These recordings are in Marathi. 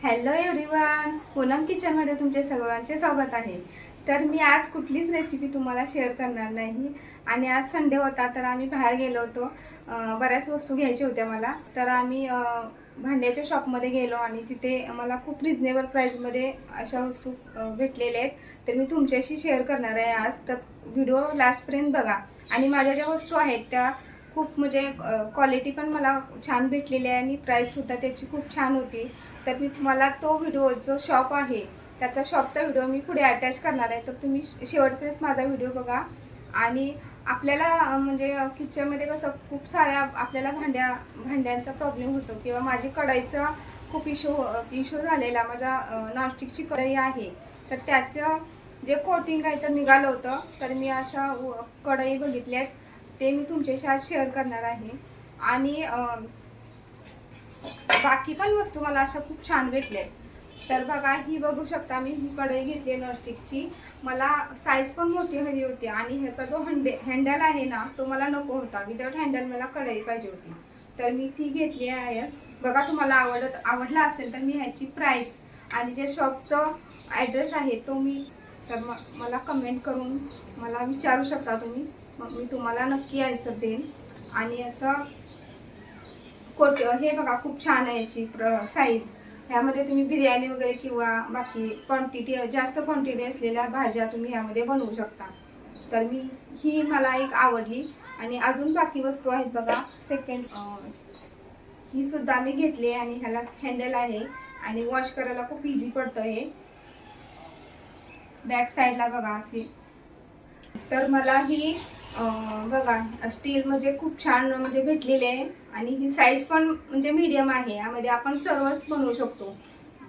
हॅलो एव्हरीवन, पूनम किचनमध्ये तुमचे सर्वांचे स्वागत आहे. तर मी आज कुठलीच रेसिपी तुम्हाला शेअर करणार नाही. आणि आज संडे होता तर आम्ही बाहेर गेलो होतो. बऱ्याच वस्तू घ्यायच्या होत्या मला. तर आम्ही भांड्याच्या शॉपमध्ये गेलो आणि तिथे मला खूप रिजनेबल प्राईसमध्ये अशा वस्तू भेटलेल्या आहेत. तर मी तुमच्याशी शेअर करणार आहे आज. तर व्हिडिओ लास्टपर्यंत बघा. आणि माझ्या ज्या वस्तू आहेत त्या खूप म्हणजे क्वालिटी पण मला छान भेटलेली आहे आणि प्राईससुद्धा त्याची खूप छान होती. तर मी तुम्हाला तो व्हिडिओ जो शॉप आहे त्याचा शॉपचा व्हिडिओ मी पुढे अटॅच करणार आहे. तर तुम्ही शेवटपर्यंत माझा व्हिडिओ बघा. आणि आपल्याला म्हणजे किचनमध्ये कसं खूप साऱ्या आपल्याला भांड्यांचा प्रॉब्लेम होतो किंवा माझी कढईचा खूप इश्यू झालेला. माझा नॉनस्टिकची कढई आहे तर त्याचं जे कोटिंग आहे तर निघालं होतं. तर मी अशा कढई बघितल्यात ते मी तुमच्याशी आज शेअर करणार आहे. आणि बाकी पण वस्तू मला अशा खूप छान भेटले. तर बघा, ही बघू शकता मी ही कढई घेतली नॉनस्टिकची. मला साईज पण मोठी हवी होती आणि ह्याचा जो हँडल आहे ना तो मला नको होता. विदाउट हँडल मला कढई पाहिजे होती तर मी ती घेतली आहे. बघा, तुम्हाला आवडला असेल तर मी ह्याची प्राइस आणि जे शॉपचं ॲड्रेस आहे तो मी तर मला कमेंट करून मला विचारू शकता तुम्ही. मग मी तुम्हाला नक्की आन्सर देईन. आणि याचा हे बघा, खूप छान आहे याची साईज. ह्यामध्ये तुम्ही बिर्याणी वगैरे किंवा बाकी जास्त क्वांटिटी असलेल्या भाज्या तुम्ही ह्यामध्ये बनवू शकता. तर ही मला एक आवडली. आणि अजून बाकी वस्तू आहेत बघा. ही सुद्धा मी घेतली आणि ह्याला हँडल आहे आणि वॉश करायला खूप इझी पडतं. हे बॅक साईडला बघा अशी. तर मला ही बघा स्टील म्हणजे खूप छान म्हणजे भेटलेली आहे. आणि ही साईज पण म्हणजे मीडियम आहे. यामध्ये आपण सर्वच बनवू शकतो.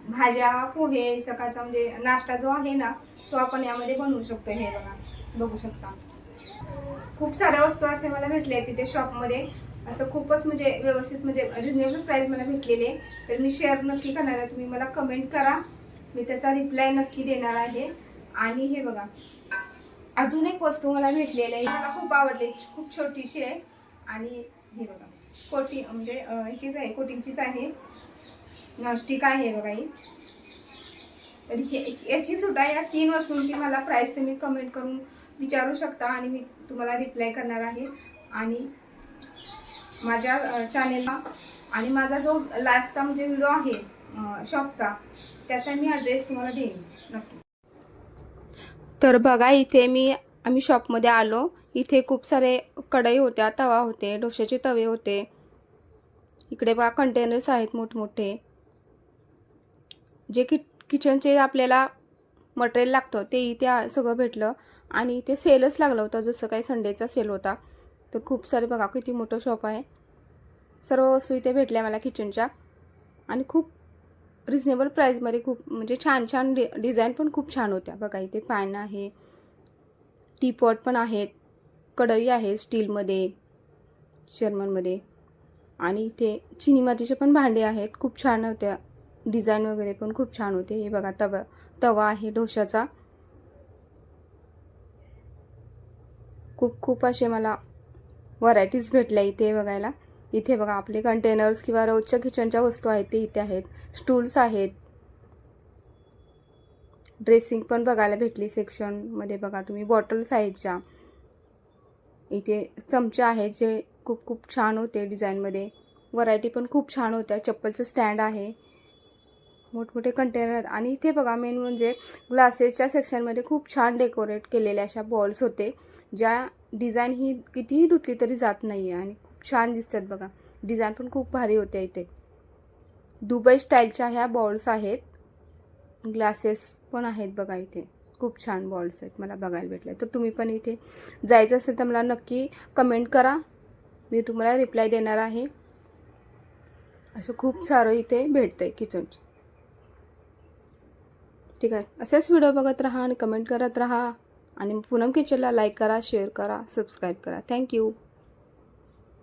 भाज्या, पोहे, सकाळचा म्हणजे नाश्ता जो आहे ना तो आपण यामध्ये बनवू शकतो. हे बघा, बघू शकता खूप साऱ्या वस्तू असे मला भेटले तिथे शॉपमध्ये. असं खूपच म्हणजे व्यवस्थित म्हणजे रिजनेबल प्राइस मला भेटलेली आहे. तर मी शेअर नक्की करणार आहे. तुम्ही मला कमेंट करा, मी त्याचा रिप्लाय नक्की देणार आहे. आणि हे बघा, अजून एक वस्तू मला भेटलेली आहे. मला खूप आवडली, खूप छोटीशी आहे. आणि हे बघा, कोटिंग म्हणजे ह्याचीच आहे, कोटिंगचीच आहे, नॉनस्टिक आहे बघा ही. तर याची सुद्धा या 3 वस्तूंची मला प्राइस तुम्ही कमेंट करून विचारू शकता आणि मी तुम्हाला रिप्लाय करणार आहे. आणि माझ्या चॅनेलला आणि माझा जो लास्टचा म्हणजे व्हिडिओ आहे शॉपचा त्याचा मी ॲड्रेस तुम्हाला देईन नक्की. तर बघा, इथे आम्ही शॉपमध्ये आलो. इथे खूप सारे कढई होत्या, तवा होते, डोश्याचे तवे होते. इकडे बघा कंटेनर्स आहेत मोठमोठे. जे किचनचे आपल्याला मटेरियल लागतं ते इथे सगळं भेटलं. आणि इथे सेलच लागला होता, जसं काही संडेचा सेल होता. तर खूप सारे बघा किती मोठं शॉप आहे. सर्व वस्तू इथे भेटल्या मला किचनच्या. आणि खूप रिजनेबल प्राईजमध्ये खूप म्हणजे छान छान डिझाईन पण खूप छान होत्या. बघा, इथे पॅन आहे, टीपॉट पण आहेत, कढई आहे स्टीलमध्ये, जर्मनमध्ये. आणि इथे चिनी मातीचे पण भांडे आहेत, खूप छान होत्या. डिझाईन वगैरे पण खूप छान होते. हे बघा, तवा आहे डोशाचा. खूप असे मला व्हरायटीज भेटल्या इथे बघायला. इथे बघा, आपले कंटेनर्स किंवा रोजच्या किचनच्या वस्तू आहेत ते इथे आहेत. स्टूल्स आहेत. ड्रेसिंग पण बघायला भेटली सेक्शनमध्ये. बघा तुम्ही, बॉटल्स आहेत ज्या. इथे चमचे आहेत जे खूप छान होते डिझाईनमध्ये. व्हरायटी पण खूप छान होत्या. चप्पलचं स्टँड आहे, मोठमोठे कंटेनर. आणि इथे बघा, मेन म्हणजे ग्लासेसच्या सेक्शनमध्ये खूप छान डेकोरेट केलेल्या अशा बॉल्स होते, ज्या डिझाईन ही कितीही धुतली तरी जात नाही आहे आणि खूप छान दिसतात. बघा, डिझाईन पण खूप भारी होते. इथे दुबई स्टाईलच्या ह्या बॉल्स आहेत. ग्लासेस पण आहेत बघा. इथे खूप छान बॉल्स आहेत मला बघायला भेटले. तर तुम्ही पण इथे जायचं असेल तर मला नक्की कमेंट करा, मी तुम्हाला रिप्लाय देणार आहे. असं खूप सारं इथे भेटतं आहे किचनचं. ठीक आहे, असेच व्हिडिओ बघत राहा आणि कमेंट करत राहा. आणि पूनम किचनला लाईक करा, शेअर करा, सबस्क्राईब करा. थँक्यू.